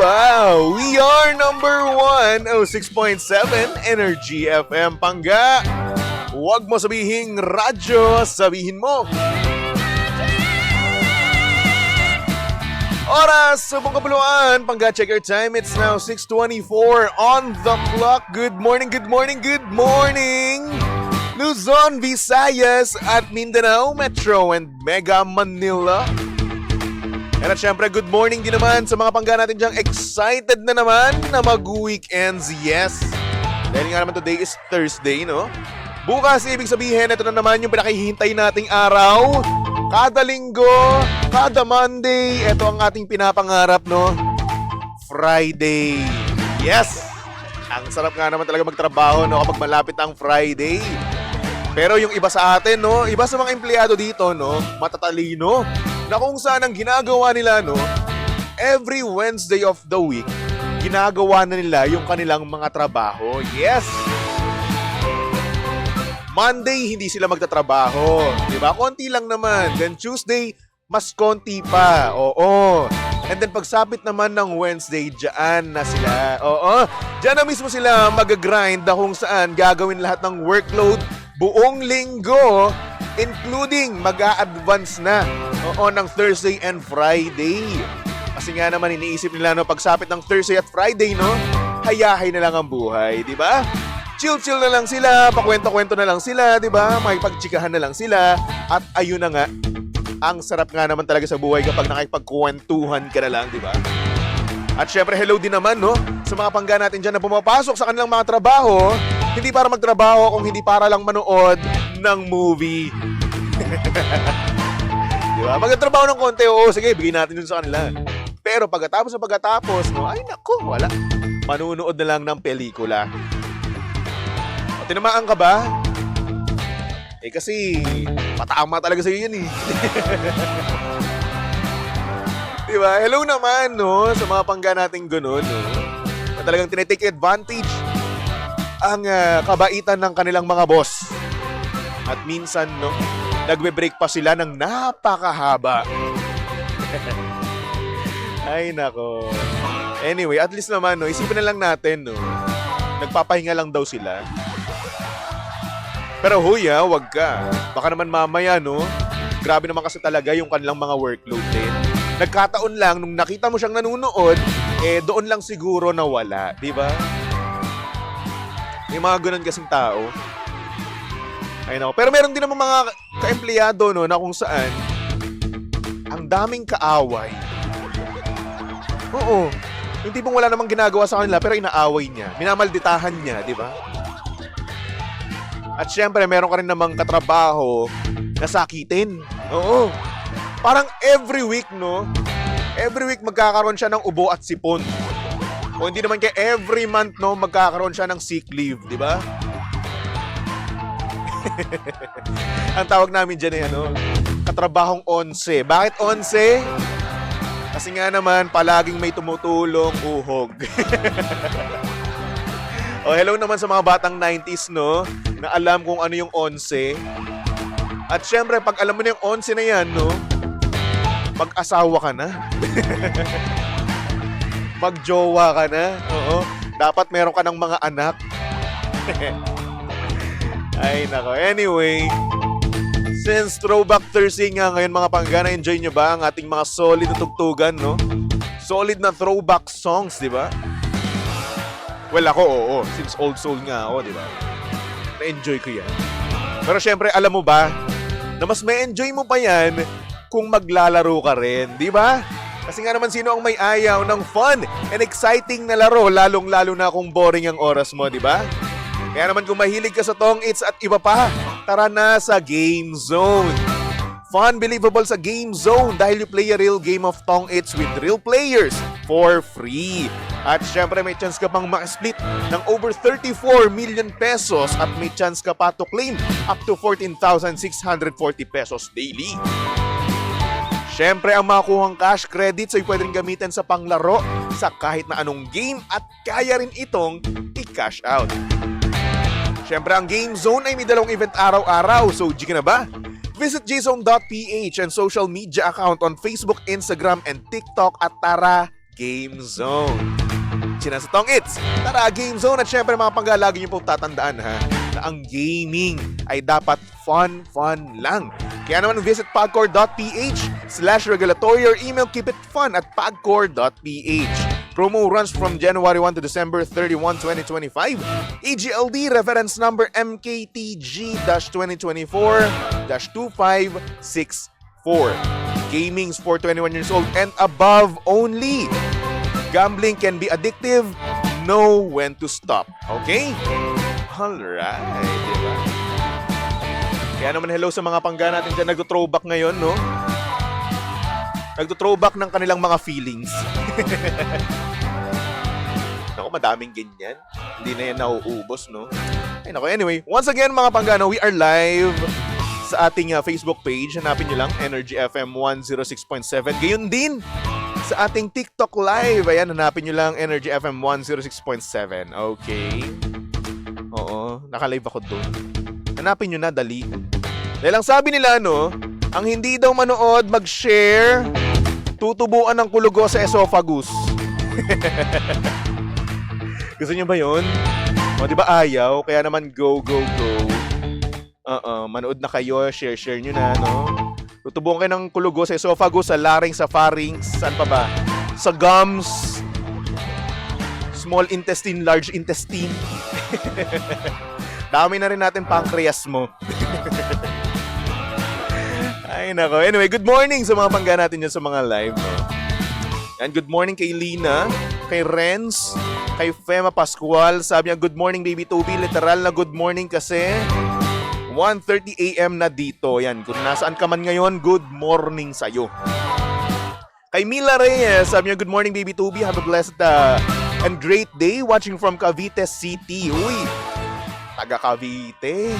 ba? We are number 1, 6.7 Energy FM Pangga. Huwag mo sabihin radyo, sabihin mo. Oras sa buong kapuluan, Pangga, check your time. It's now 6:24 on the clock. Good morning, good morning, good morning. Luzon, Visayas at Mindanao, Metro and Mega Manila. At syempre, good morning din naman sa mga Pangga natin diyang excited na naman na mag-weekends, yes. Dahil nga naman today is Thursday, no? Bukas, ibig sabihin, ito na naman yung pinakihintay nating araw. Kada linggo, kada Monday, ito ang ating pinapangarap, no? Friday. Yes! Ang sarap nga naman talaga magtrabaho, no? Kapag malapit ang Friday. Pero yung iba sa atin, no? Iba sa mga empleyado dito, no? Matatalino. Na kung saan ang ginagawa nila, no? Every Wednesday of the week, ginagawa na nila yung kanilang mga trabaho. Yes! Monday, hindi sila magtatrabaho. Diba? Konti lang naman. Then Tuesday, mas konti pa. Oo. And then pagsapit naman ng Wednesday, dyan na sila. Oo. Dyan na mismo sila mag-grind na kung saan gagawin lahat ng workload buong linggo, including mag-a-advance na ng Thursday and Friday. Kasi nga naman iniisip nila, no, pagsapit ng Thursday at Friday, no, hayahay na lang ang buhay, di ba? Chill-chill na lang sila, pakwento-kwento na lang sila, di ba? Makipagtsikahan na lang sila. At ayun na nga, ang sarap nga naman talaga sa buhay kapag nakipagkwentuhan ka na lang, di ba? At syempre, hello din naman, no, sa mga Pangga natin dyan na pumapasok sa kanilang mga trabaho. Hindi para magtrabaho, kung hindi para lang manood ng movie. Diba? Magtrabaho ng konti, oo, sige, bigay natin dun sa kanila. Pero pagkatapos, no, ay naku, wala. Manunood na lang ng pelikula. O, tinamaan ka ba? Eh kasi, patama talaga sa'yo yan eh. Diba? Hello naman, no, sa mga Pangga nating gano'n, no, na talagang tinitake advantage ang kabaitan ng kanilang mga boss. At minsan, no, nagbe-break pa sila ng napakahaba. Ay, nako. Anyway, at least naman, no, isipin na lang natin, no, nagpapahinga lang daw sila. Pero huya, wag ka. Baka naman mamaya, no, grabe naman kasi talaga yung kanilang mga workload din. Nagkataon lang, nung nakita mo siyang nanunood, doon lang siguro nawala, di ba? May mga ganun kasing tao. I know. Pero meron din naman mga ka-empleyado, no, na kung saan ang daming kaaway. Oo. Yung tipong wala namang ginagawa sa kanila pero inaaway niya. Minamalditahan niya, di ba? At syempre, meron ka rin namang katrabaho na sakitin. Oo. Parang every week, no? Every week magkakaroon siya ng ubo at sipon. O hindi naman kaya every month, no, magkakaroon siya ng sick leave, di ba? Ang tawag namin dyan ay katrabahong 11. Bakit 11? Kasi nga naman, palaging may tumutulong uhog. O hello naman sa mga batang 90s, no, na alam kung ano yung 11. At syempre, pag alam mo na yung 11 na yan, no, mag-asawa ka na. Mag-jowa ka na. Oo. Dapat meron ka ng mga anak. Ay, nako. Anyway, since Throwback Thursday nga ngayon mga Pangga, na-enjoy nyo ba ang ating mga solid na tugtugan, no? Solid na throwback songs, di ba? Well, ako, oo. Since old soul nga ako, di ba? Na-enjoy ko yan. Pero syempre, alam mo ba, na mas ma-enjoy mo pa yan kung maglalaro ka rin, di ba? Kasi nga naman, sino ang may ayaw ng fun and exciting na laro, lalong-lalo na kung boring ang oras mo, di ba? Kaya naman kung mahilig ka sa Tong Its at iba pa, tara na sa Game Zone. Fun, believable sa Game Zone dahil you play a real game of Tong Its with real players for free. At syempre may chance ka pang ma-split ng over 34 million pesos at may chance ka pa to claim up to 14,640 pesos daily. Syempre, ang makuhang cash credits ay pwedeng gamitin sa panglaro sa kahit na anong game at kaya rin itong i-cash out. Syempre, ang Game Zone ay may dalawang event araw-araw. So, G ka na ba? Visit gzone.ph and social media account on Facebook, Instagram, and TikTok at tara, Game Zone. Sinasatong it's tara Game Zone at syempre mga pangga, lagi niyo po tatandaan ha na ang gaming ay dapat fun lang. Kaya naman visit pagcore.ph/regulatory or email keep it fun at pagcore.ph. Promo runs from January 1 to December 31, 2025. EGLD reference number MKTG-2024-2564. Gaming's for 21 years old and above only. Gambling can be addictive. Know when to stop. Okay? Alright. Diba? Kaya naman hello sa mga pangga natin dyan. Nagto-throwback ngayon, no? Nagto-throwback ng kanilang mga feelings. Naku, madaming ganyan. Hindi na yan nauubos, no? Ay, naku. Anyway, once again, mga panggana, we are live sa ating Facebook page. Hanapin nyo lang, Energy FM 106.7. Gayon din sa ating TikTok live. Ayan, hanapin nyo lang, Energy FM 106.7. Okay. Oo, naka-live ako doon. Hanapin nyo na, dali. Dahil ang sabi nila, no, ang hindi daw manood, mag-share, tutubuan ng kulugo sa esophagus. Gusto nyo ba yun? O, di ba ayaw? Kaya naman go. Manood na kayo, share nyo na, no? Tutubuan kayo ng kulugo sa esophagus, sa larynx, sa pharynx, saan pa ba? Sa gums, small intestine, large intestine. Dami na rin natin pancreas mo. Ay, nako. Anyway, good morning sa mga pangga natin dyan sa mga live. No? And good morning kay Lina, kay Renz, kay Fema Pascual. Sabi niya, good morning, baby Toby. Literal na good morning kasi 1:30 a.m. na dito. Yan, kung nasaan ka man ngayon, good morning sa'yo. Kay Mila Reyes, sabi niya, good morning, baby Toby. Have a blessed and great day watching from Cavite City. Uy, taga Cavite.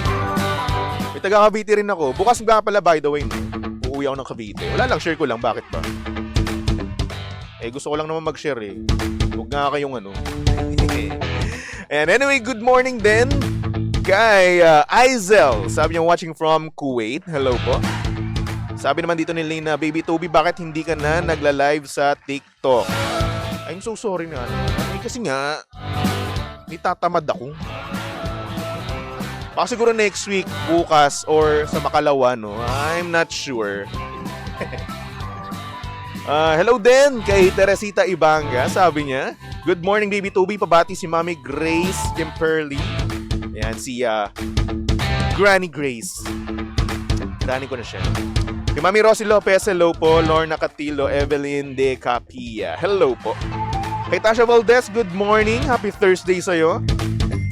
May taga Cavite rin ako. Bukas nga pala, by the way, no? Uuwi ako ng Cavite. Wala lang, share ko lang. Bakit ba? Gusto ko lang naman mag-share eh. Huwag nga kayong ano. And anyway, good morning din kay Aizel. Sabi niya, watching from Kuwait. Hello po. Sabi naman dito ni Lena, baby Toby, bakit hindi ka na nagla-live sa TikTok? I'm so sorry na. Kasi nga, nitatamad ako. Baka siguro next week, bukas, or sa makalawa, no? I'm not sure. Hello din kay Teresita Ibanga. Sabi niya, good morning, baby Toby. Pabati si Mami Grace Kimperly. Ayan, si Granny Grace. Granny ko na siya. Kay Mami Rosie Lopez, hello po. Lorna Catilo, Evelyn De Capilla, hello po. Kay Tasha Valdez, good morning. Happy Thursday sa'yo.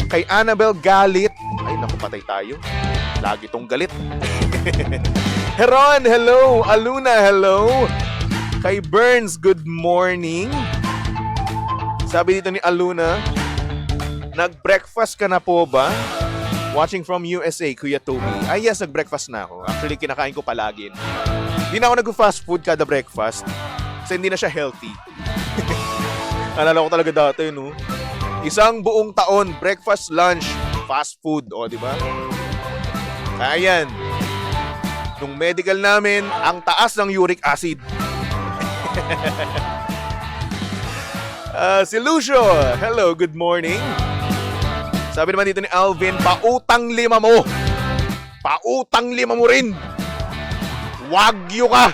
Kay Annabel Galit. Ay, naku, patay tayo. Lagi tong galit. Heron, hello. Aluna, hello. Kay Burns, good morning. Sabi dito ni Aluna, nag-breakfast ka na po ba? Watching from USA, Kuya Toby. Ay, yes, nag-breakfast na ako. Actually, kinakain ko palagi. Hindi na ako nag-fast food kada breakfast. Kasi hindi na siya healthy. Alala ko talaga dati, no? Isang buong taon, breakfast, lunch, fast food. O, di ba? Kaya yan. Nung medical namin, ang taas ng uric acid. Si Lucio, hello, good morning. Sabi naman dito ni Alvin, pautang 5 mo. Pautang 5 mo rin. Wagyu ka.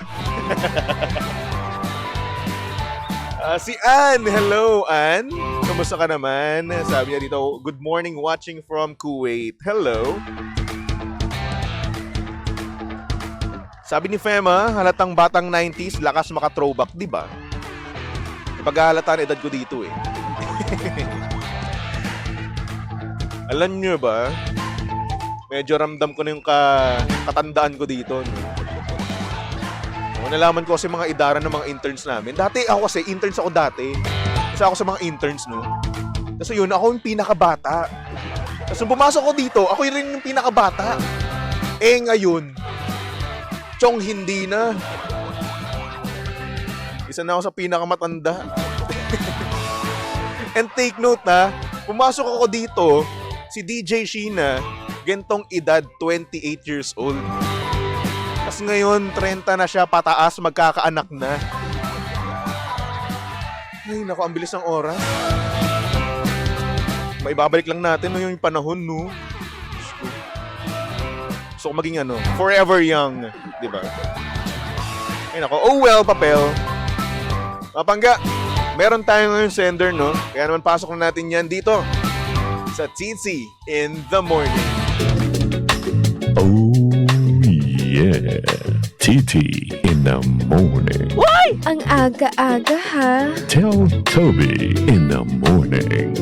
Si Ann, hello Ann. Kamusta ka naman? Sabi niya dito, good morning watching from Kuwait. Hello. Sabi ni Fema, halatang batang 90s, lakas maka-throwback, di ba? Pag-halata na edad ko dito eh. Alam nyo ba, medyo ramdam ko na yung katandaan ko dito. No? Nalaman ko kasi mga idara ng mga interns namin. Dati ako kasi, interns ako dati. Kasi ako sa mga interns, no? Kasi yun, ako yung pinakabata. Kasi nung pumasok ko dito, ako rin yung pinakabata. Ngayon, Chong hindi na. Isa na ako sa pinakamatanda. And take note na, pumasok ako dito, si DJ Sheena, gentong edad, 28 years old. Tapos ngayon, 30 na siya, pataas, magkakaanak na. Ay, naku, ang bilis ng oras. Maibabalik lang natin no, yung panahon, no? So, maging forever young, di ba? Ay, naku, oh well, papel. Mapangga, meron tayo ngayon sender, no? Kaya naman pasok na natin yan dito sa TC in the Morning. Oh yeah, TT in the morning. Why? Ang aga-aga ha. Tell Toby in the morning.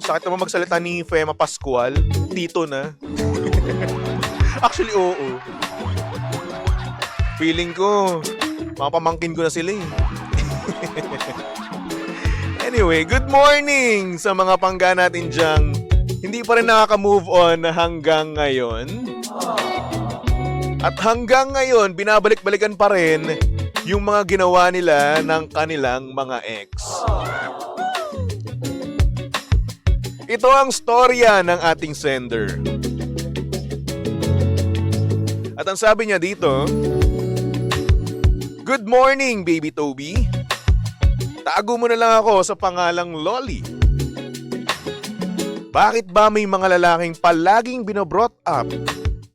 Sakit naman magsalita ni Fema Pascual. Dito na. Actually, oo. Feeling ko, mga pamangkin ko na sila eh. Anyway, good morning sa mga pangga natin dyang hindi pa rin nakaka-move on hanggang ngayon. At hanggang ngayon, binabalik-balikan pa rin yung mga ginawa nila ng kanilang mga ex. Ito ang storya ng ating sender. At ang sabi niya dito, "Good morning, baby Toby. Tago mo na lang ako sa pangalang Lolly. Bakit ba may mga lalaking palaging binobrot up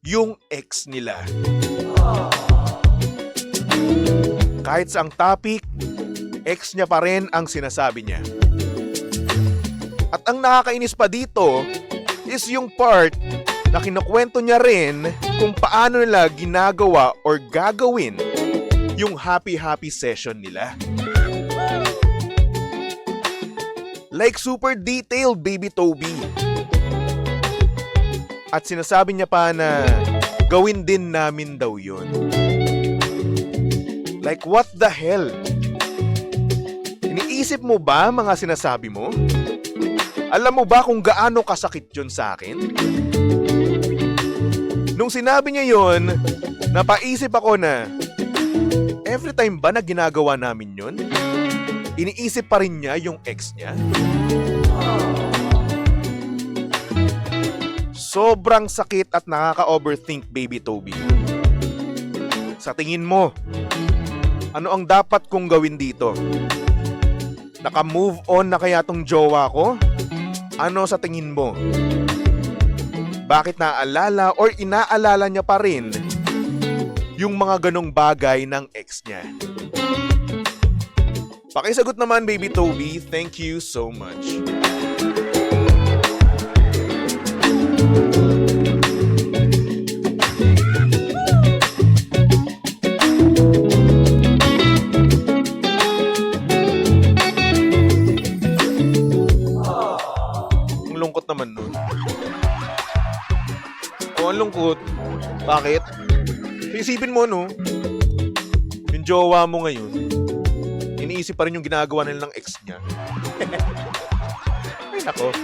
yung ex nila? Kahit sa ang topic, ex niya pa rin ang sinasabi niya. At ang nakakainis pa dito is yung part na kinukwento niya rin kung paano nila ginagawa or gagawin yung happy-happy session nila. Like super detailed, baby Toby. At sinasabi niya pa na gawin din namin daw yun. Like what the hell? Iniisip mo ba mga sinasabi mo? Alam mo ba kung gaano kasakit yun sa akin? Nung sinabi niya yun, napaisip ako na, every time ba na ginagawa namin yun? Iniisip pa rin niya yung ex niya? Sobrang sakit at nakaka-overthink, baby Toby. Sa tingin mo, ano ang dapat kong gawin dito? Naka-move on na kaya tong jowa ko? Ano sa tingin mo? Bakit naaalala or inaalala niya pa rin yung mga ganong bagay ng ex niya? Pakisagot naman, baby Toby. Thank you so much. Naman nun. Oh, ang lungkot. Bakit? Isipin mo, no? Yung jowa mo ngayon, iniisip pa rin yung ginagawa nila ng ex niya. Ay, nako.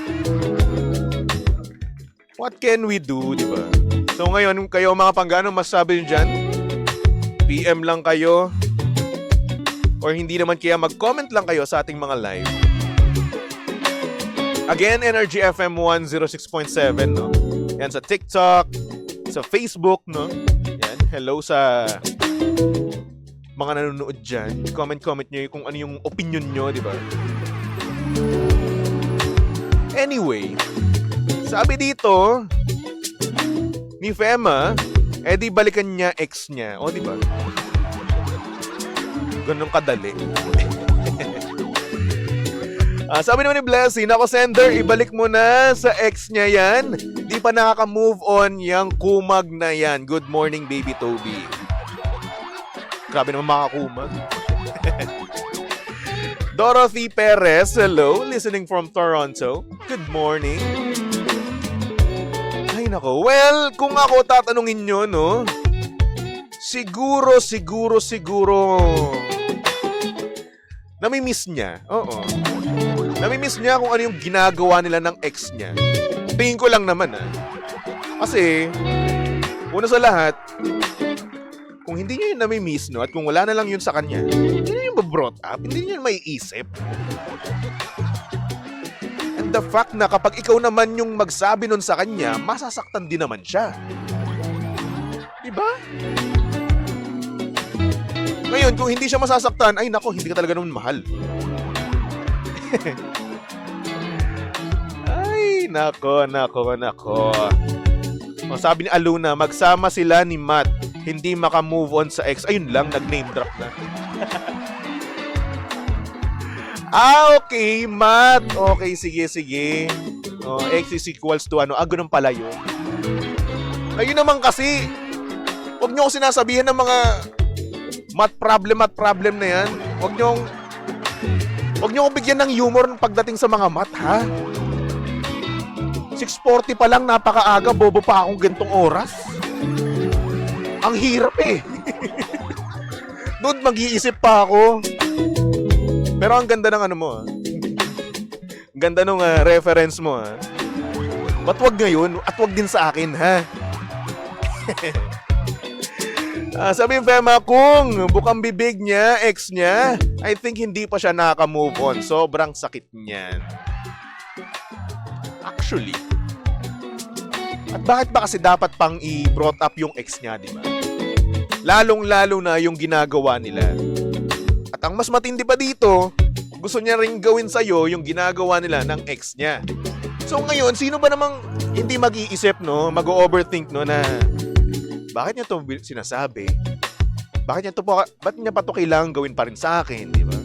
What can we do, di ba? So ngayon, kayo mga panggano, masasabi nyo dyan? PM lang kayo? Or hindi naman kaya mag-comment lang kayo sa ating mga live? Again, Energy FM 106.7, no? Yan sa TikTok, sa Facebook, no? Yan, hello sa mga nanonood dyan. Comment nyo kung ano yung opinion nyo, di ba? Anyway, sabi dito ni Fema, di balikan niya ex niya. O, di ba? Ganun kadali. Sabi naman ni Blessing, ako sender, ibalik mo na sa ex niya yan. Di pa nakaka-move on yung kumag na yan. Good morning, baby Toby. Grabe naman makakumag. Dorothy Perez, hello, listening from Toronto. Good morning. Ay nako, well, kung ako tatanungin nyo, no? Siguro namimiss niya. Oo. Namimiss niya kung ano yung ginagawa nila ng ex niya. Tingin ko lang naman Kasi, una sa lahat, kung kung hindi niya yun nami-miss, no, at kung wala na lang yun sa kanya, hindi niya yung brought up, hindi niya yun maiisip. And the fact na kapag ikaw naman yung magsabi nun sa kanya, masasaktan din naman siya. Diba? Ngayon, kung hindi siya masasaktan, ay nako, hindi ka talaga naman mahal. Ay, nako. O, sabi ni Aluna, magsama sila ni Matt, hindi maka-move on sa ex. Ayun lang, nag-name drop na. Okay, Matt. Okay, sige. O, X is equals to ano? Ganun pala yun. Kayo naman kasi, huwag nyo ko sinasabihan ng mga math problem na yan. Huwag nyo ko bigyan ng humor pagdating sa mga math, ha? 6:40 pa lang, napakaaga, bobo pa akong gantong oras. Ang hirap eh. Dude, mag-iisip pa ako. Pero ang ganda ng ano mo, ha? Ang ganda ng reference mo, ha? Ba't wag ngayon at wag din sa akin, ha? Sabi ng Fema, kung bukang bibig niya, ex niya, I think hindi pa siya nakaka-move on. Sobrang sakit niyan. Actually. At bakit ba kasi dapat pang i-brought up yung ex niya, di ba? Lalong-lalo na yung ginagawa nila. At ang mas matindi pa dito, gusto niya ring gawin sa'yo yung ginagawa nila ng ex niya. So ngayon, sino ba namang hindi mag-iisip, no? Mag-overthink, no, na bakit niya to sinasabi? Ba't niya pa to kailangan gawin pa rin sa akin, di ba?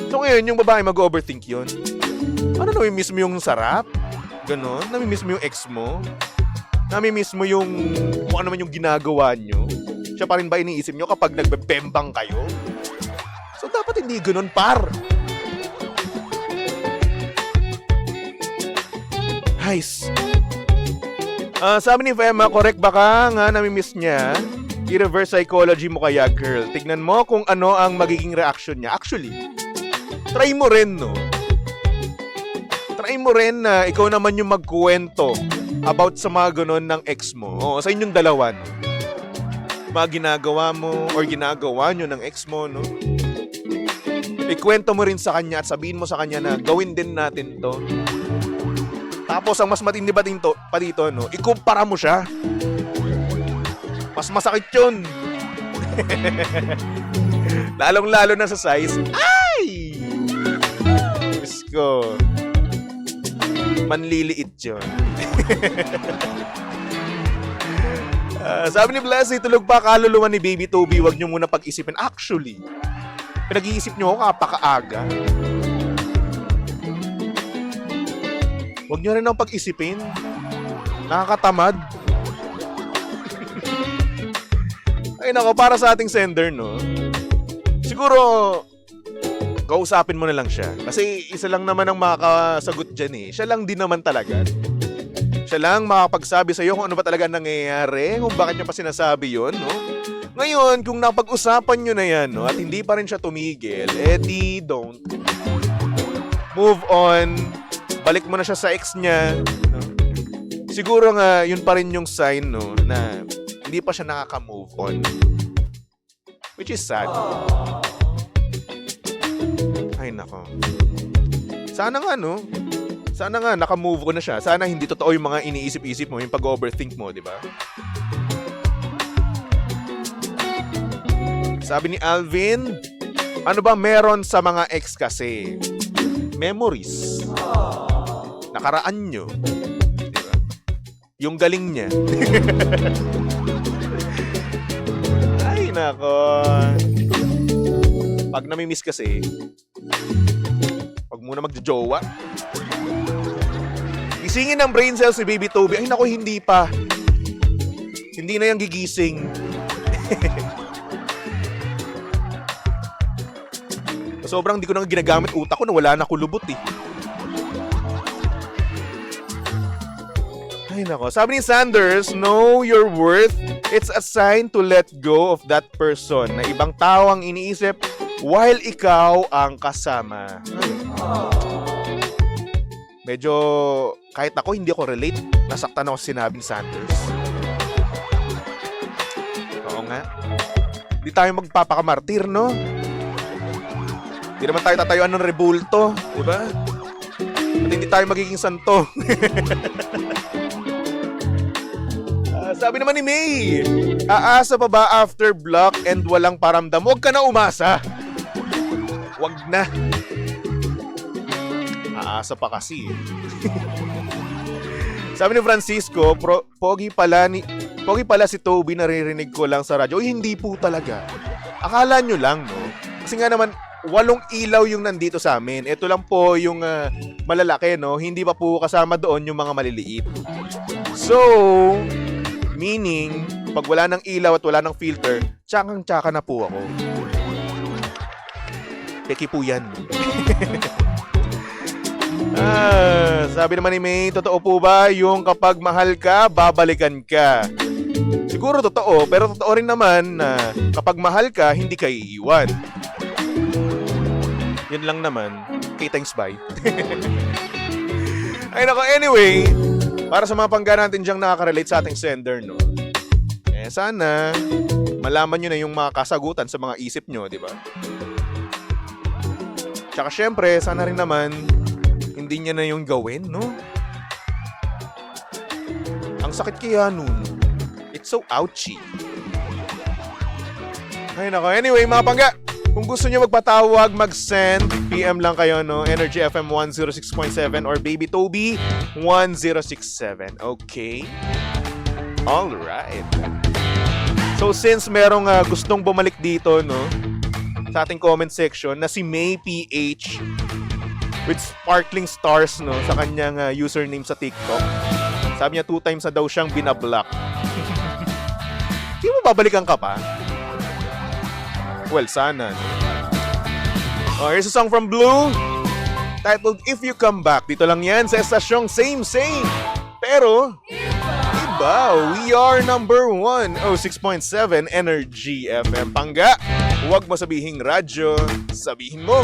So ngayon, yung babae mag-overthink yun. Ano, nami-miss mo yung sarap? Ganon? Nami-miss mo yung ex mo? Nami-miss mo yung kung ano man yung ginagawa nyo? Siya pa rin ba iniisip nyo kapag nagbebembang kayo? So dapat hindi ganon, par. Nice. Sabi ni Fema, correct baka nga nami-miss niya, i-reverse psychology mo kaya, girl. Tignan mo kung ano ang magiging reaction niya. Actually, try mo rin, no? Try mo rin na ikaw naman yung magkuwento about sa mga ganon ng ex mo. O, sa inyong dalawa, no? Mga ginagawa mo or ginagawa nyo ng ex mo, no? Ikwento mo rin sa kanya at sabihin mo sa kanya na gawin din natin to. Tapos ang mas matindi pa dito, no? Ikumpara mo siya. Mas masakit yun. Lalong-lalo na sa size. Ay! Diyos ko. Manliliit yun. Sabi ni Blessy, tulog pa kaluluwa ni Baby Toby, wag nyo muna pag-isipin. Actually, pinag-iisip nyo ako kapakaaga. Huwag nyo rin ang pag-isipin. Nakakatamad. Ay nako, para sa ating sender, no? Siguro, kausapin mo na lang siya. Kasi isa lang naman ang makakasagot dyan eh. Siya lang din naman talaga. Siya lang makapagsabi sa'yo kung ano ba talaga nangyayari, kung bakit niya pa sinasabi yun, no? Ngayon, kung napag-usapan nyo na yan, no, at hindi pa rin siya tumigil, di don't. Move on. Balik mo na siya sa ex niya, no? Siguro nga, yun pa rin yung sign, no, na hindi pa siya nakaka-move on. Which is sad. Ay, nako. Sana nga, no? Sana nga, naka-move on na siya. Sana hindi totoo yung mga iniisip-isip mo, yung pag-overthink mo, di ba? Sabi ni Alvin, ano ba meron sa mga ex kasi? Memories. Nakaraan nyo. Diba? Yung galing niya. Ay, nako. Pag nami-miss kasi, wag muna magjojowa. Gisingin ng brain cells si Baby Toby. Ay, nako, hindi pa. Hindi na yung gigising. Sobrang di ko nang ginagamit utak ko na wala na kulubot eh. Ay nako. Sabi ni Sanders, know your worth. It's a sign to let go of that person na ibang tao ang iniisip while ikaw ang kasama. Medyo, kahit ako hindi ako relate, nasaktan ako sa sinabi ni Sanders. Oo nga. Hindi tayo magpapakamartir, no? Hindi naman tayo tatayuan ng rebulto, di ba? At hindi tayo magiging santo. Sabi naman ni May, aasa pa ba after block and walang paramdam? Huwag ka na umasa. Huwag na. Aasa pa kasi. Sabi ni Francisco, pogi pala si Toby, naririnig ko lang sa radyo. Uy, hindi po talaga. Akala nyo lang, no? Kasi nga naman, 8 ilaw yung nandito sa amin. Ito lang po yung malalaki, no? Hindi pa po kasama doon yung mga maliliit. So, meaning, pag wala ng ilaw at wala ng filter, tsakang-tsaka na po ako. Peki po yan. Sabi naman ni May, totoo po ba yung kapag mahal ka, babalikan ka? Siguro totoo, pero totoo rin naman na kapag mahal ka, hindi ka iiwan. Yan lang naman. Okay, thanks, bye. Ay nako, anyway, para sa mga pangga natin diyang nakaka-relate sa ating sender, no? Sana malaman nyo na yung mga kasagutan sa mga isip nyo, di ba? Tsaka syempre, sana rin naman hindi niya na yung gawin, no? Ang sakit kaya nun. It's so ouchy. Ay nako, anyway, mga pangga, kung gusto nyo magpatawag, mag-send, PM lang kayo, no? Energy FM 106.7 or Baby Toby 1067. Okay? Alright. So since merong gustong bumalik dito, no? Sa ating comment section na si May PH with sparkling stars, no? Sa kanyang username sa TikTok. Sabi niya 2 times na daw siyang binablock. Hindi mo babalikan ka pa? Well, sana. Oh, here's a song from Blue titled If You Come Back. Dito lang yan sa estasyong Same. Pero, iba. We are number 106.7 Energy FM. Pangga, huwag mo sabihing radyo, sabihin mo